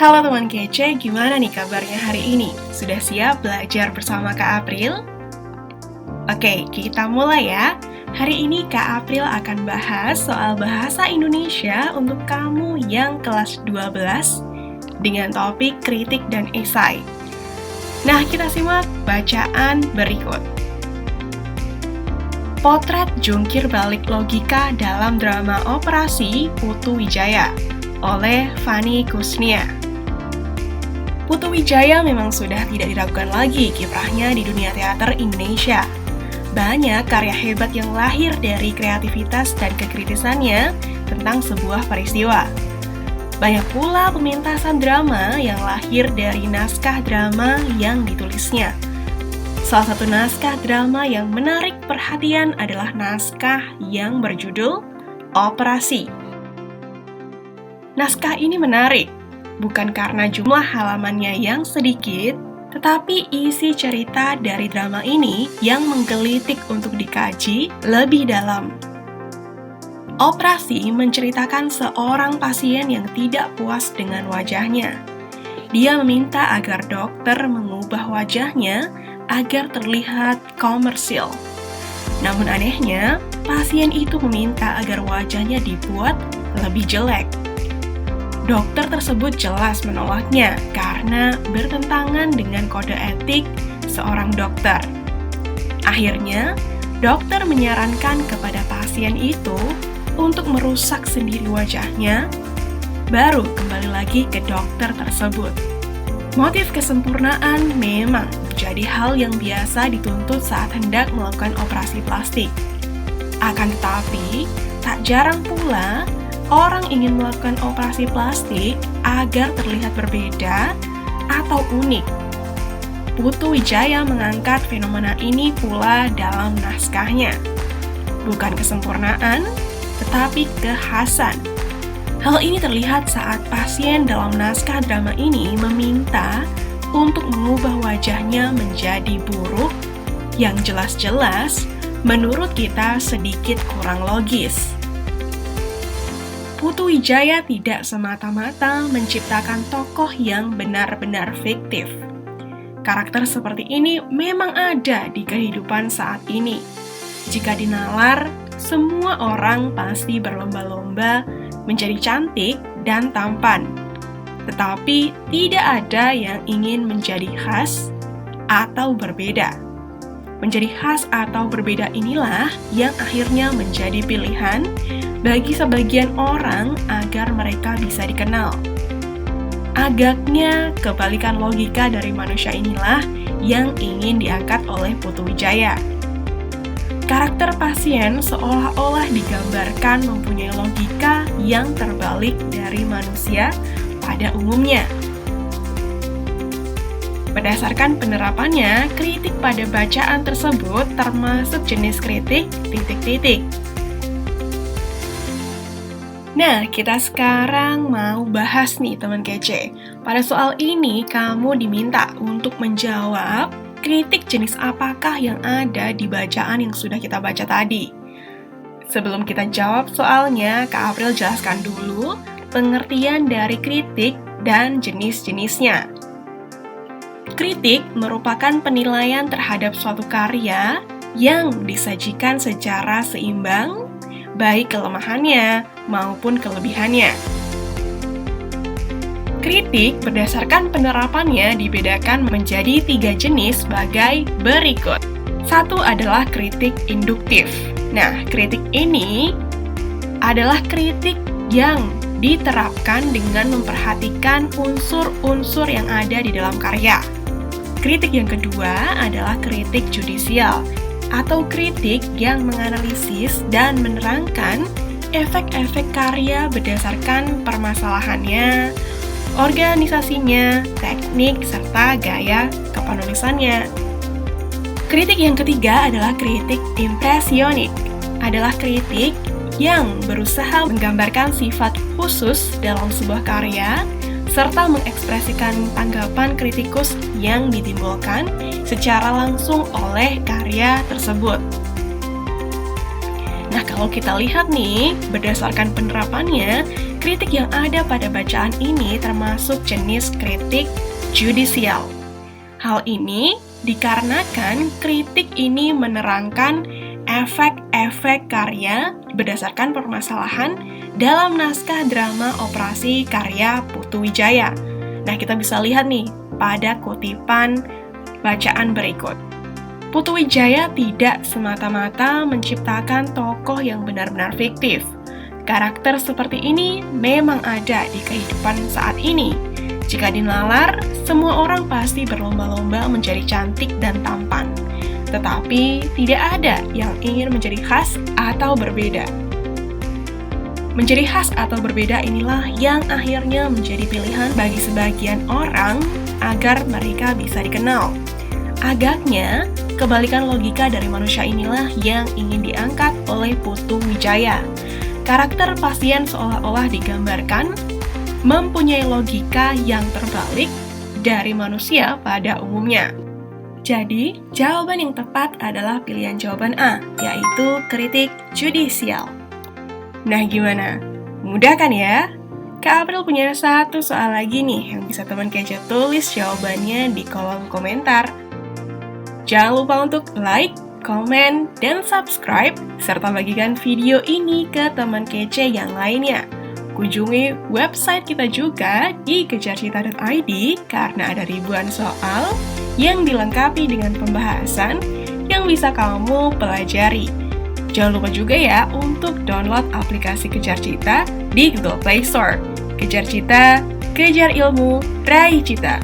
Halo teman kece, gimana nih kabarnya hari ini? Sudah siap belajar bersama Kak April? Oke, kita mulai ya. Hari ini Kak April akan bahas soal bahasa Indonesia untuk kamu yang kelas 12 dengan topik kritik dan esai. Nah, kita simak bacaan berikut. Potret jungkir balik logika dalam drama Operasi Putu Wijaya oleh Fanny Kusnia. Putu Wijaya memang sudah tidak diragukan lagi kiprahnya di dunia teater Indonesia. Banyak karya hebat yang lahir dari kreativitas dan kekritisannya tentang sebuah peristiwa. Banyak pula pementasan drama yang lahir dari naskah drama yang ditulisnya. Salah satu naskah drama yang menarik perhatian adalah naskah yang berjudul Operasi. Naskah ini menarik, bukan karena jumlah halamannya yang sedikit, tetapi isi cerita dari drama ini yang menggelitik untuk dikaji lebih dalam. Operasi menceritakan seorang pasien yang tidak puas dengan wajahnya. Dia meminta agar dokter mengubah wajahnya agar terlihat komersil. Namun anehnya, pasien itu meminta agar wajahnya dibuat lebih jelek. Dokter tersebut jelas menolaknya karena bertentangan dengan kode etik seorang dokter. Akhirnya, dokter menyarankan kepada pasien itu untuk merusak sendiri wajahnya, baru kembali lagi ke dokter tersebut. Motif kesempurnaan memang menjadi hal yang biasa dituntut saat hendak melakukan operasi plastik. Akan tetapi, tak jarang pula orang ingin melakukan operasi plastik agar terlihat berbeda atau unik. Putu Wijaya mengangkat fenomena ini pula dalam naskahnya. Bukan kesempurnaan, tetapi kekhasan. Hal ini terlihat saat pasien dalam naskah drama ini meminta untuk mengubah wajahnya menjadi buruk yang jelas-jelas menurut kita sedikit kurang logis. Putu Wijaya tidak semata-mata menciptakan tokoh yang benar-benar fiktif. Karakter seperti ini memang ada di kehidupan saat ini. Jika dinalar, semua orang pasti berlomba-lomba menjadi cantik dan tampan. Tetapi tidak ada yang ingin menjadi khas atau berbeda. Menjadi khas atau berbeda inilah yang akhirnya menjadi pilihan bagi sebagian orang agar mereka bisa dikenal. Agaknya kebalikan logika dari manusia inilah yang ingin diangkat oleh Putu Wijaya. Karakter pasien seolah-olah digambarkan mempunyai logika yang terbalik dari manusia pada umumnya. Berdasarkan penerapannya, kritik pada bacaan tersebut termasuk jenis kritik titik-titik. Nah, kita sekarang mau bahas nih teman kece. Pada soal ini, kamu diminta untuk menjawab kritik jenis apakah yang ada di bacaan yang sudah kita baca tadi. Sebelum kita jawab soalnya, Kak April jelaskan dulu pengertian dari kritik dan jenis-jenisnya. Kritik merupakan penilaian terhadap suatu karya yang disajikan secara seimbang, baik kelemahannya maupun kelebihannya. Kritik berdasarkan penerapannya dibedakan menjadi 3 jenis sebagai berikut. Satu adalah kritik induktif. Nah, kritik ini adalah kritik yang diterapkan dengan memperhatikan unsur-unsur yang ada di dalam karya. Kritik yang kedua adalah kritik judisial, atau kritik yang menganalisis dan menerangkan efek-efek karya berdasarkan permasalahannya, organisasinya, teknik, serta gaya kepenulisannya. Kritik yang ketiga adalah kritik impresionik, adalah kritik yang berusaha menggambarkan sifat khusus dalam sebuah karya, serta mengekspresikan tanggapan kritikus yang ditimbulkan secara langsung oleh karya tersebut. Nah, Nah, kalau kita lihat nih, berdasarkan penerapannya, kritik yang ada pada bacaan ini termasuk jenis kritik judicial. Hal ini dikarenakan kritik ini menerangkan efek-efek karya berdasarkan permasalahan dalam naskah drama operasi karya Putu Wijaya. Nah, kita bisa lihat nih pada kutipan bacaan berikut. Putu Wijaya tidak semata-mata menciptakan tokoh yang benar-benar fiktif. Karakter seperti ini memang ada di kehidupan saat ini. Jika dinalar, semua orang pasti berlomba-lomba menjadi cantik dan tampan. Tetapi tidak ada yang ingin menjadi khas atau berbeda. Menjadi khas atau berbeda inilah yang akhirnya menjadi pilihan bagi sebagian orang agar mereka bisa dikenal. Agaknya, kebalikan logika dari manusia inilah yang ingin diangkat oleh Putu Wijaya. Karakter pasien seolah-olah digambarkan mempunyai logika yang terbalik dari manusia pada umumnya. Jadi, jawaban yang tepat adalah pilihan jawaban A, yaitu kritik judicial. Nah, gimana? Mudah kan ya? Kak April punya satu soal lagi nih yang bisa teman kece tulis jawabannya di kolom komentar. Jangan lupa untuk like, komen, dan subscribe, serta bagikan video ini ke teman kece yang lainnya. Kunjungi website kita juga di kejarcita.id karena ada ribuan soal yang dilengkapi dengan pembahasan yang bisa kamu pelajari. Jangan lupa juga ya untuk download aplikasi Kejar Cita di Google Play Store. Kejar Cita, kejar ilmu, raih cita.